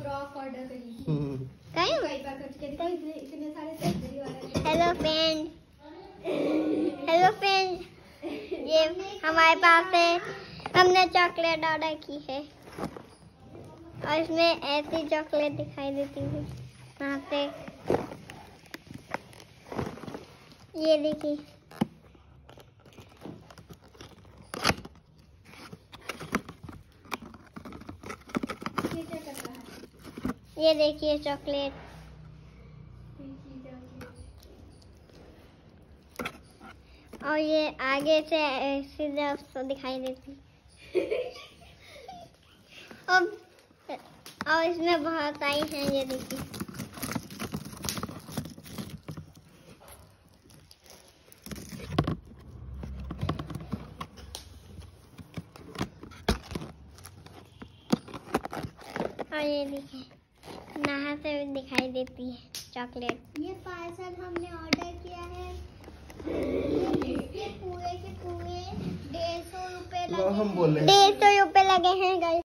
Frock order करी थी। कहीं कई बार कर चुके थे, इतने सारे सैलरी वाले। हेलो फ्रेंड, ये हमारे पास है, हमने चॉकलेट ऑर्डर की है और इसमें ऐसी चॉकलेट दिखाई देती है वहाँ पे। ये देखिए, ये क्या कर रहा है? ये देखिए चॉकलेट। और ये आगे से ऐसी तरफ दिखाई देती और इसमें बहुत आई हैं, ये देखिए। और ये देखिए नहा से भी दिखाई देती है चॉकलेट। ये पार्सल हमने ऑर्डर किया है। ये पूरे के पूरे 150 रुपए लगे। ₹150 लगे हैं गाइस।